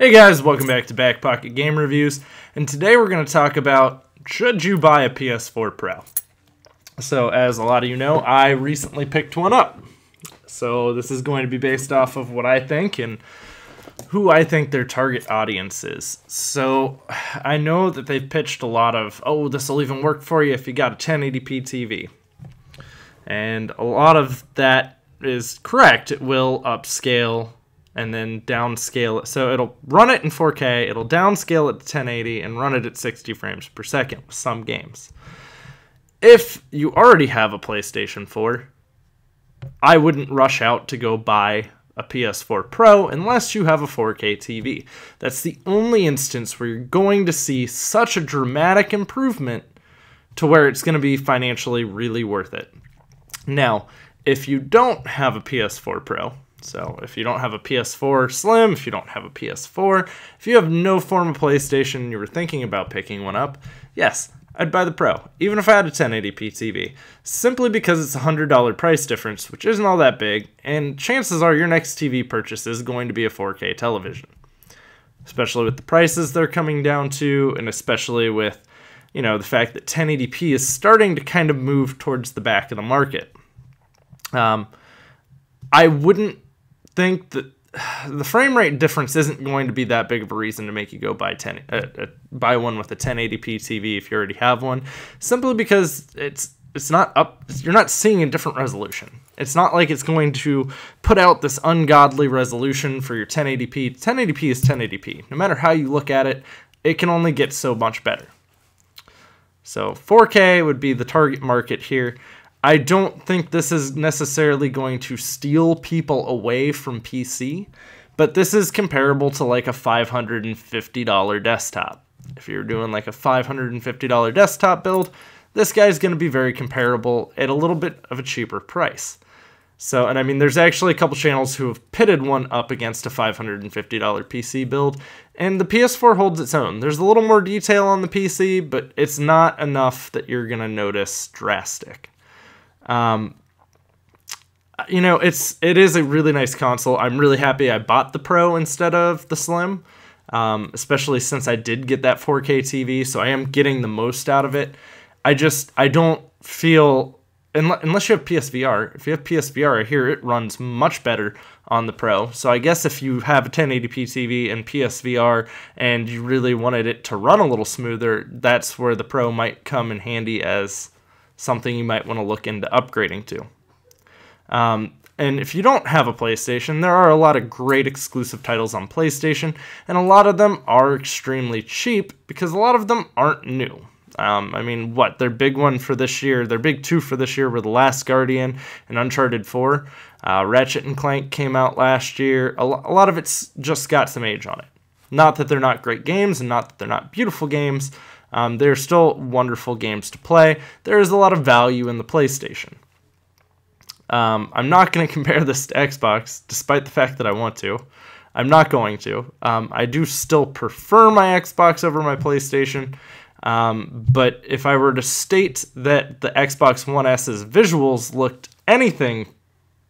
Hey guys, welcome back to BackPocketGameReviews, and today we're going to talk about should you buy a PS4 Pro. So as a lot of you know, I recently picked one up. So this is going to be based off of what I think and who I think their target audience is. So I know that they've pitched a lot of, oh, this will even work for you if you got a 1080p TV. And a lot of that is correct. It will upscale and then downscale it. So it'll run it in 4K, it'll downscale it to 1080, and run it at 60 frames per second with some games. If you already have a PlayStation 4, I wouldn't rush out to go buy a PS4 Pro unless you have a 4K TV. That's the only instance where you're going to see such a dramatic improvement to where it's going to be financially really worth it. Now, if you don't have a PS4 Pro, so if you don't have a PS4 Slim, if you don't have a PS4, if you have no form of PlayStation and you were thinking about picking one up, yes, I'd buy the Pro, even if I had a 1080p TV, simply because it's a $100 price difference, which isn't all that big, and chances are your next TV purchase is going to be a 4K television. Especially with the prices they're coming down to, and especially with, you know, the fact that 1080p is starting to kind of move towards the back of the market. I wouldn't think that the frame rate difference isn't going to be that big of a reason to make you go buy buy one with a 1080p TV if you already have one, simply because it's not up. You're not seeing a different resolution. It's not like it's going to put out this ungodly resolution for your 1080p. 1080p is 1080p. No matter how you look at it, it can only get so much better. So 4K would be the target market here. I don't think this is necessarily going to steal people away from PC, but this is comparable to like a $550 desktop. If you're doing like a $550 desktop build, this guy's going to be very comparable at a little bit of a cheaper price. So, and I mean, there's actually a couple channels who have pitted one up against a $550 PC build, and the PS4 holds its own. There's a little more detail on the PC, but it's not enough that you're going to notice drastic. You know, it is a really nice console. I'm really happy I bought the Pro instead of the Slim, especially since I did get that 4K TV, so I am getting the most out of it. I don't feel, unless you have PSVR, if you have PSVR, I hear it runs much better on the Pro. So I guess if you have a 1080p TV and PSVR and you really wanted it to run a little smoother, that's where the Pro might come in handy as something you might want to look into upgrading to. And if you don't have a PlayStation, there are a lot of great exclusive titles on PlayStation, and a lot of them are extremely cheap because a lot of them aren't new. I mean, their big one for this year, their big two for this year were The Last Guardian and Uncharted 4. Ratchet & Clank came out last year. A lot of it's just got some age on it. Not that they're not great games and not that they're not beautiful games. They're still wonderful games to play. There is a lot of value in the PlayStation. I'm not going to compare this to Xbox, despite the fact that I want to. I'm not going to. I do still prefer my Xbox over my PlayStation, but if I were to state that the Xbox One S's visuals looked anything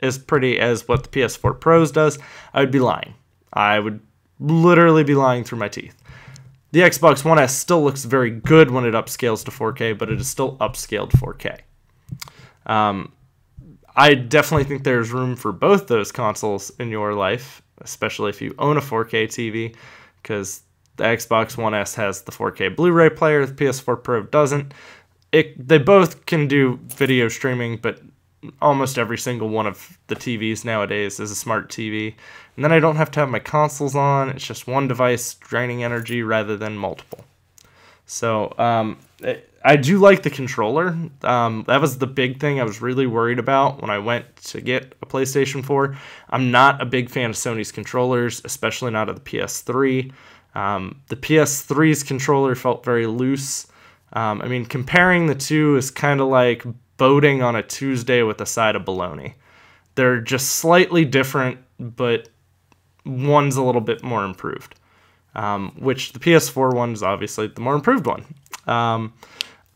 as pretty as what the PS4 Pro's does, I would be lying. I would literally be lying through my teeth. The Xbox One S still looks very good when it upscales to 4K, but it is still upscaled 4K. I definitely think there's room for both those consoles in your life, especially if you own a 4K TV, because the Xbox One S has the 4K Blu-ray player, the PS4 Pro doesn't. They both can do video streaming, but almost every single one of the TVs nowadays is a smart TV. And then I don't have to have my consoles on. It's just one device draining energy rather than multiple. So I do like the controller. That was the big thing I was really worried about when I went to get a PlayStation 4. I'm not a big fan of Sony's controllers, especially not of the PS3. The PS3's controller felt very loose. I mean, comparing the two is kind of like boating on a Tuesday with a side of bologna. They're just slightly different, but one's a little bit more improved, which the PS4 one is obviously the more improved one.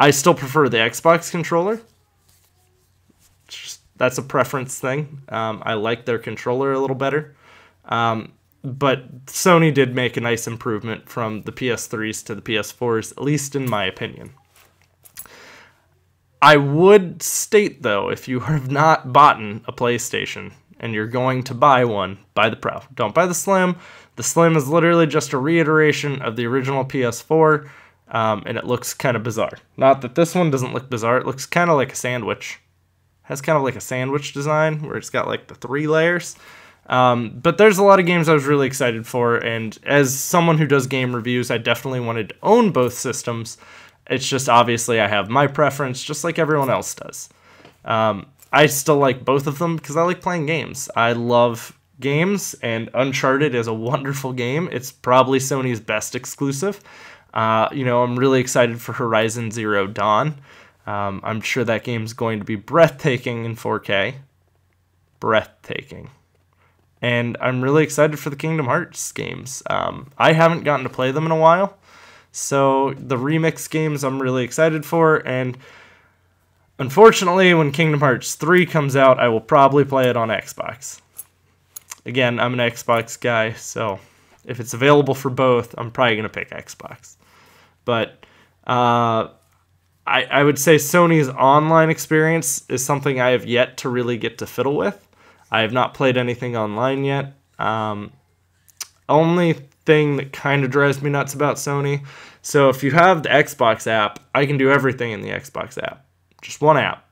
I still prefer the Xbox controller. That's a preference thing. I like their controller a little better. But Sony did make a nice improvement from the PS3s to the PS4s, at least in my opinion. I would state, though, if you have not bought a PlayStation and you're going to buy one, buy the Pro. Don't buy the Slim. The Slim is literally just a reiteration of the original PS4, and it looks kind of bizarre. Not that this one doesn't look bizarre. It looks kind of like a sandwich. It has kind of like a sandwich design where it's got like the 3 layers. But there's a lot of games I was really excited for, and as someone who does game reviews, I definitely wanted to own both systems. It's just obviously I have my preference, just like everyone else does. I still like both of them because I like playing games. I love games, and Uncharted is a wonderful game. It's probably Sony's best exclusive. I'm really excited for Horizon Zero Dawn. I'm sure that game's going to be breathtaking in 4K. Breathtaking. And I'm really excited for the Kingdom Hearts games. I haven't gotten to play them in a while, so the remix games I'm really excited for, and unfortunately when Kingdom Hearts 3 comes out, I will probably play it on Xbox. Again, I'm an Xbox guy, so if it's available for both, I'm probably going to pick Xbox. But I would say Sony's online experience is something I have yet to really get to fiddle with. I have not played anything online yet. Only thing that kind of drives me nuts about Sony, so if you have the Xbox app, I can do everything in the Xbox app. Just one app.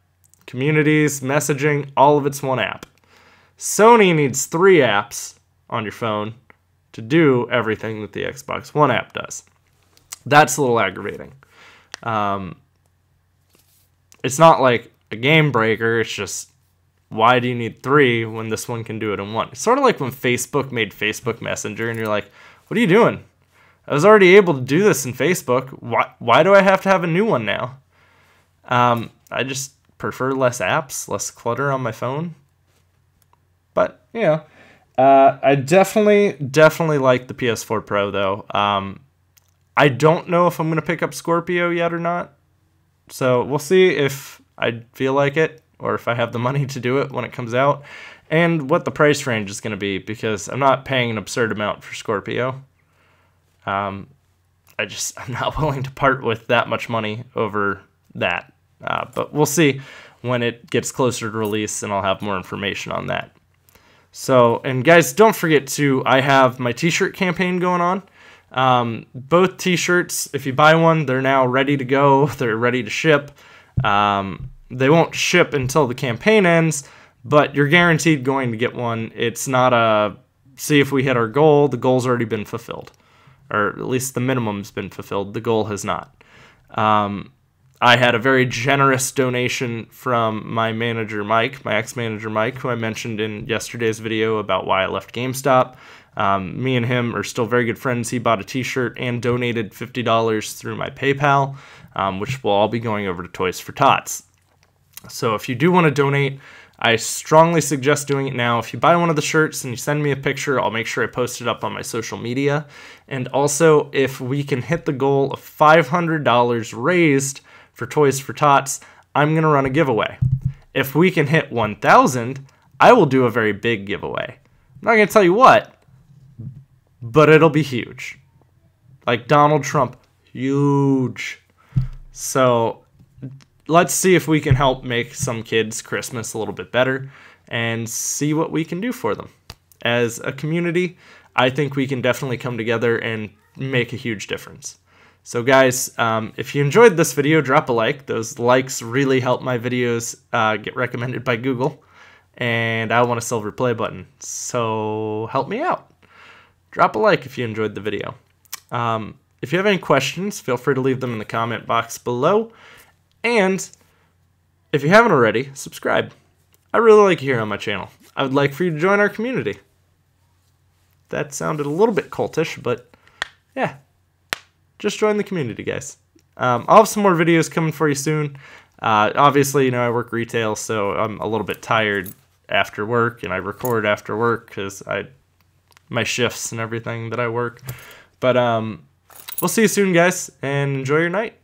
Communities, messaging, all of it's one app. Sony needs 3 apps on your phone to do everything that the Xbox One app does. That's a little aggravating. It's not like a game breaker, it's just, why do you need 3 when this one can do it in 1? It's sort of like when Facebook made Facebook Messenger and you're like, what are you doing? I was already able to do this in Facebook. Why do I have to have a new one now? I just prefer less apps, less clutter on my phone. But, I definitely like the PS4 Pro, though. I don't know if I'm going to pick up Scorpio yet or not. So we'll see if I feel like it, or if I have the money to do it when it comes out, and what the price range is going to be, because I'm not paying an absurd amount for Scorpio. I'm not willing to part with that much money over that. But we'll see when it gets closer to release, and I'll have more information on that. So, and guys, don't forget I have my t-shirt campaign going on. Both t-shirts, if you buy one, they're now ready to go. They're ready to ship. They won't ship until the campaign ends, but you're guaranteed going to get one. It's not a see if we hit our goal. The goal's already been fulfilled, or at least the minimum's been fulfilled. The goal has not. I had a very generous donation from my manager, Mike, my ex-manager, Mike, who I mentioned in yesterday's video about why I left GameStop. Me and him are still very good friends. He bought a t-shirt and donated $50 through my PayPal, which will all be going over to Toys for Tots. So if you do want to donate, I strongly suggest doing it now. If you buy one of the shirts and you send me a picture, I'll make sure I post it up on my social media. And also, if we can hit the goal of $500 raised for Toys for Tots, I'm going to run a giveaway. If we can hit 1,000, I will do a very big giveaway. I'm not going to tell you what, but it'll be huge. Like Donald Trump, huge. So let's see if we can help make some kids' Christmas a little bit better and see what we can do for them. As a community, I think we can definitely come together and make a huge difference. So guys, if you enjoyed this video, drop a like. Those likes really help my videos get recommended by Google. And I want a silver play button, so help me out. Drop a like if you enjoyed the video. If you have any questions, feel free to leave them in the comment box below. And if you haven't already, subscribe. I really like you here on my channel. I would like for you to join our community. That sounded a little bit cultish, but yeah. Just join the community, guys. I'll have some more videos coming for you soon. Obviously, I work retail, so I'm a little bit tired after work, and I record after work because my shifts and everything that I work. But we'll see you soon, guys, and enjoy your night.